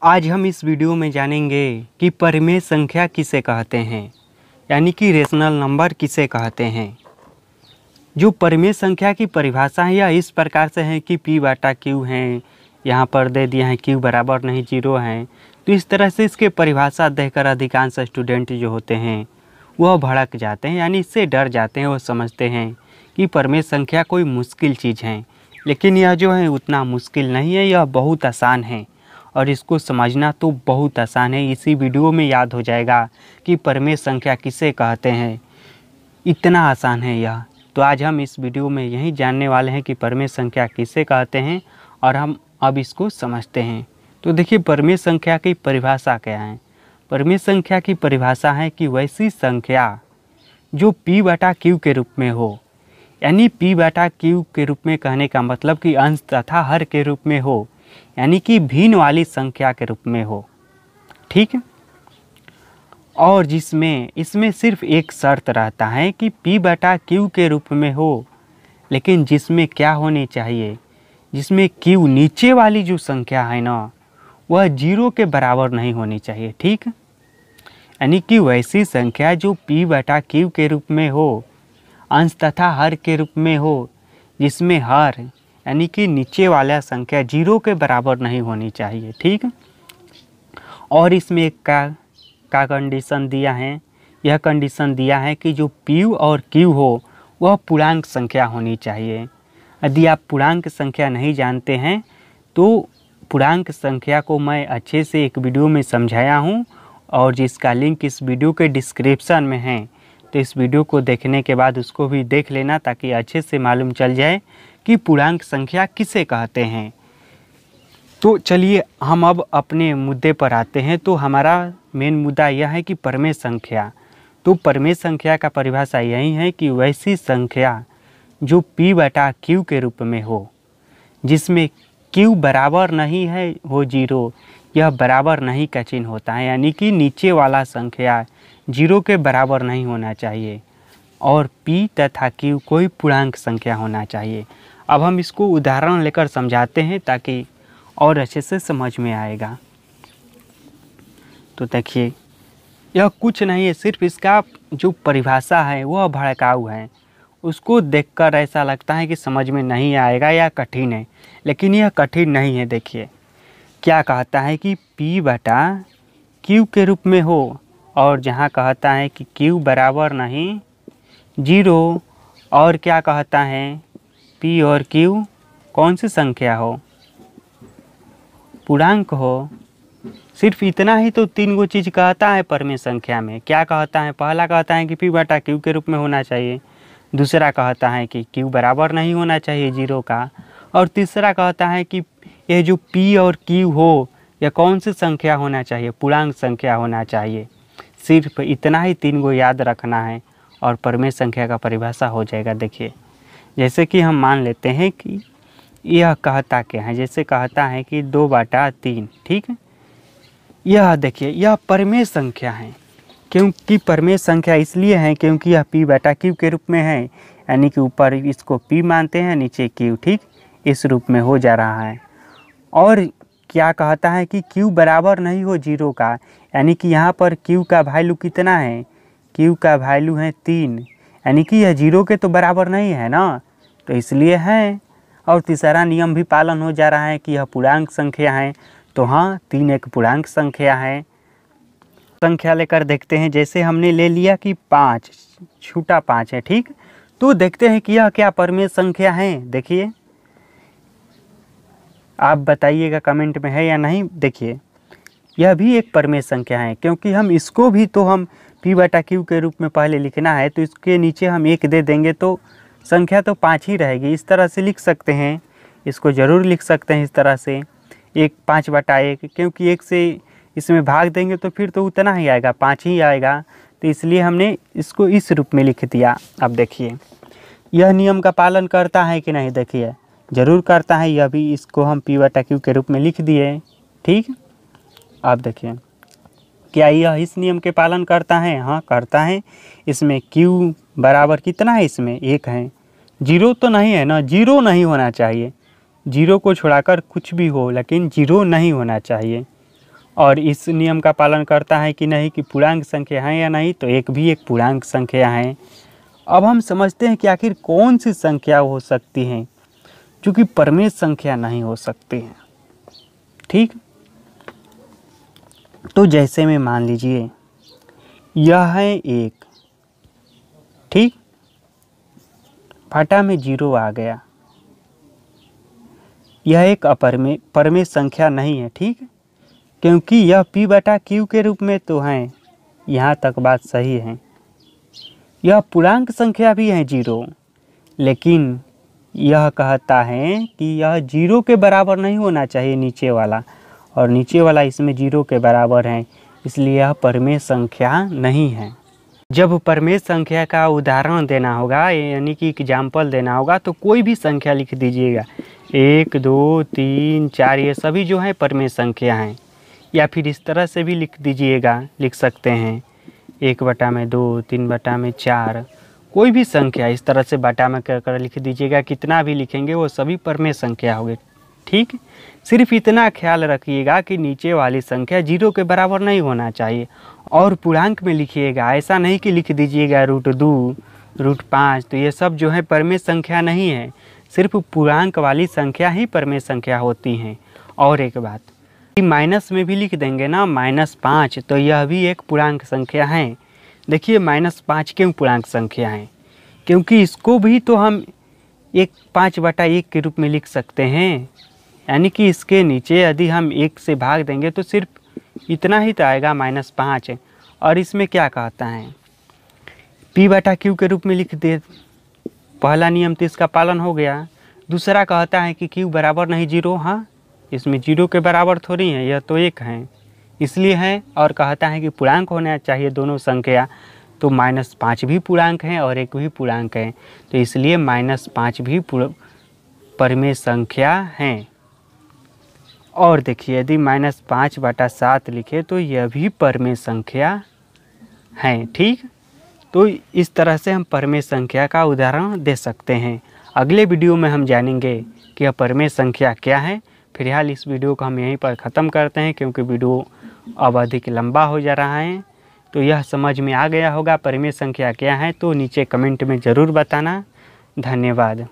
आज हम इस वीडियो में जानेंगे कि परिमेय संख्या किसे कहते हैं, यानी कि रेशनल नंबर किसे कहते हैं। जो परिमेय संख्या की परिभाषा है यह इस प्रकार से है कि P बटा Q है, यहाँ पर दे दिया है Q बराबर नहीं 0 है। तो इस तरह से इसके परिभाषा देखकर अधिकांश स्टूडेंट जो होते हैं वह भड़क जाते हैं, यानी इससे डर जाते हैं। वो समझते हैं कि परिमेय संख्या कोई मुश्किल चीज़ है, लेकिन यह जो है उतना मुश्किल नहीं है, यह बहुत आसान है और इसको समझना तो बहुत आसान है। इसी वीडियो में याद हो जाएगा कि परिमेय संख्या किसे कहते हैं, इतना आसान है यह। तो आज हम इस वीडियो में यही जानने वाले हैं कि परिमेय संख्या किसे कहते हैं और हम अब इसको समझते हैं। तो देखिए, परिमेय संख्या की परिभाषा क्या है। परिमेय संख्या की परिभाषा है कि वैसी संख्या जो P बटा Q के रूप में हो, यानी P बटा Q के रूप में कहने का मतलब कि अंश तथा हर के रूप में हो, यानी कि भिन्न वाली संख्या के रूप में हो, ठीक है। और इसमें सिर्फ एक शर्त रहता है कि P बटा Q के रूप में हो, लेकिन जिसमें क्या होनी चाहिए, जिसमें Q नीचे वाली जो संख्या है ना वह 0 के बराबर नहीं होनी चाहिए, ठीक है। यानी कि वैसी संख्या जो P बटा Q के रूप में हो, अंश तथा हर के रूप में हो, जिसमें हर यानी कि नीचे वाला संख्या 0 के बराबर नहीं होनी चाहिए, ठीक है। और इसमें एक का कंडीशन दिया है, यह कंडीशन दिया है कि जो P और Q हो वह पूर्णांक संख्या होनी चाहिए। यदि आप पूर्णांक संख्या नहीं जानते हैं तो पूर्णांक संख्या को मैं अच्छे से एक वीडियो में समझाया हूँ और जिसका लिंक इस वीडियो के डिस्क्रिप्शन में है। तो इस वीडियो को देखने के बाद उसको भी देख लेना ताकि अच्छे से मालूम चल जाए कि पूर्णांक संख्या किसे कहते हैं। तो चलिए हम अब अपने मुद्दे पर आते हैं। तो हमारा मेन मुद्दा यह है कि परिमेय संख्या। तो परिमेय संख्या का परिभाषा यही है कि वैसी संख्या जो P बटा Q के रूप में हो, जिसमें Q बराबर नहीं है हो 0, यह बराबर नहीं का चिन्ह होता है, यानी कि नीचे वाला संख्या 0 के बराबर नहीं होना चाहिए और P तथा Q कोई पूर्णांक संख्या होना चाहिए। अब हम इसको उदाहरण लेकर समझाते हैं ताकि और अच्छे से समझ में आएगा। तो देखिए, यह कुछ नहीं है, सिर्फ इसका जो परिभाषा है वह भड़काऊ है। उसको देखकर ऐसा लगता है कि समझ में नहीं आएगा या कठिन है, लेकिन यह कठिन नहीं है। देखिए क्या कहता है कि P बटा Q के रूप में हो और जहाँ कहता है कि Q बराबर नहीं 0, और क्या कहता है P और Q कौन सी संख्या हो, पूर्णांक हो। सिर्फ इतना ही तो 3 गो चीज़ कहता है परिमेय संख्या में। क्या कहता है, पहला कहता है कि P बटा Q के रूप में होना चाहिए, दूसरा कहता है कि Q बराबर नहीं होना चाहिए 0 का, और तीसरा कहता है कि यह जो P और Q हो यह कौन सी संख्या होना चाहिए, पूर्णांक संख्या होना चाहिए। सिर्फ इतना ही 3 गो याद रखना है और परिमेय संख्या का परिभाषा हो जाएगा। देखिए, जैसे कि हम मान लेते हैं कि यह कहता क्या है, जैसे कहता है कि 2 बटा 3, ठीक है। यह देखिए, यह परिमेय संख्या है। क्योंकि परिमेय संख्या इसलिए है क्योंकि यह P बटा Q के रूप में है, यानी कि ऊपर इसको P मानते हैं, नीचे Q, ठीक, इस रूप में हो जा रहा है। और क्या कहता है कि Q बराबर नहीं हो 0 का, यानी कि यहाँ पर Q का वैल्यू कितना है, Q का वैल्यू है 3, यानी कि यह 0 के तो बराबर नहीं है ना, तो इसलिए है। और तीसरा नियम भी पालन हो जा रहा है कि यह पूर्णांक संख्या है, तो हाँ 3 एक पूर्णांक संख्या है। संख्या लेकर देखते हैं, जैसे हमने ले लिया कि 5, छोटा 5 है, ठीक। तो देखते हैं कि यह क्या परिमेय संख्या है। देखिए, आप बताइएगा कमेंट में है या नहीं। देखिए, यह भी एक परिमेय संख्या है क्योंकि हम इसको भी तो हम P बटा Q के रूप में पहले लिखना है, तो इसके नीचे हम 1 दे देंगे तो संख्या तो 5 ही रहेगी। इस तरह से लिख सकते हैं, इसको ज़रूर लिख सकते हैं इस तरह से, 5 बटा 1, क्योंकि 1 से इसमें भाग देंगे तो फिर तो उतना ही आएगा, 5 ही आएगा, तो इसलिए हमने इसको इस रूप में लिख दिया। अब देखिए, यह नियम का पालन करता है कि नहीं, देखिए ज़रूर करता है। यह भी, इसको हम P बटा Q के रूप में लिख दिए, ठीक। अब देखिए, क्या यह इस नियम के पालन करता है, हाँ करता है। इसमें Q बराबर कितना है, इसमें 1 है, 0 तो नहीं है ना, 0 नहीं होना चाहिए, 0 को छोड़ाकर कुछ भी हो लेकिन 0 नहीं होना चाहिए। और इस नियम का पालन करता है कि नहीं कि पूर्णांक संख्या है या नहीं, तो एक भी एक पूर्णांक संख्या है। अब हम समझते हैं कि आखिर कौन सी संख्या हो सकती हैं जो कि परमेय संख्या नहीं हो सकती हैं। ठीक, तो जैसे में मान लीजिए यह है 1, ठीक, भाटा में 0 आ गया, यह एक परमेय संख्या नहीं है। ठीक, क्योंकि यह p/q के रूप में तो है, यहाँ तक बात सही है। यह पूर्णांक संख्या भी है 0, लेकिन यह कहता है कि यह 0 के बराबर नहीं होना चाहिए नीचे वाला, और नीचे वाला इसमें 0 के बराबर है, इसलिए यह परमेय संख्या नहीं है। जब परमेय संख्या का उदाहरण देना होगा, यानी कि एग्जाम्पल देना होगा, तो कोई भी संख्या लिख दीजिएगा। 1, 2, 3, 4 ये सभी जो है परमेय संख्या हैं। या फिर इस तरह से भी लिख दीजिएगा, लिख सकते हैं 1/2, 3/4, कोई भी संख्या इस तरह से बटा में कर लिख दीजिएगा। कितना भी लिखेंगे वो सभी परमेय संख्या होगी। ठीक, सिर्फ इतना ख्याल रखिएगा कि नीचे वाली संख्या 0 के बराबर नहीं होना चाहिए। और पूर्णांक में लिखिएगा, ऐसा नहीं कि लिख दीजिएगा √2, √5, तो ये सब जो है परमेय संख्या नहीं है। सिर्फ पूर्णांक वाली संख्या ही परमेय संख्या होती हैं। और एक बात, माइनस में भी लिख देंगे ना, -5, तो यह भी एक पूर्णांक संख्या है। देखिए -5 क्यों पूर्णांक संख्या है, क्योंकि इसको भी तो हम 5/1 के रूप में लिख सकते हैं। यानी कि इसके नीचे यदि हम 1 से भाग देंगे तो सिर्फ इतना ही तो आएगा, -5। और इसमें क्या कहता है, p/q के रूप में लिख दे। पहला नियम तो इसका पालन हो गया। दूसरा कहता है कि q बराबर नहीं 0, हाँ इसमें 0 के बराबर थोड़ी है, यह तो 1 है इसलिए है। और कहता है कि पूर्णांक होना चाहिए दोनों संख्या, तो -5 भी पूर्णांक है और 1 भी पूर्णांक है, तो इसलिए -5 भी परमेय संख्या हैं। और देखिए यदि -5/7 लिखे तो यह भी परमेय संख्या है। ठीक, तो इस तरह से हम परमेय संख्या का उदाहरण दे सकते हैं। अगले वीडियो में हम जानेंगे कि यह परमेय संख्या क्या है। फिलहाल इस वीडियो को हम यहीं पर ख़त्म करते हैं, क्योंकि वीडियो अब अधिक लंबा हो जा रहा है। तो यह समझ में आ गया होगा परमेय संख्या क्या है, तो नीचे कमेंट में ज़रूर बताना। धन्यवाद।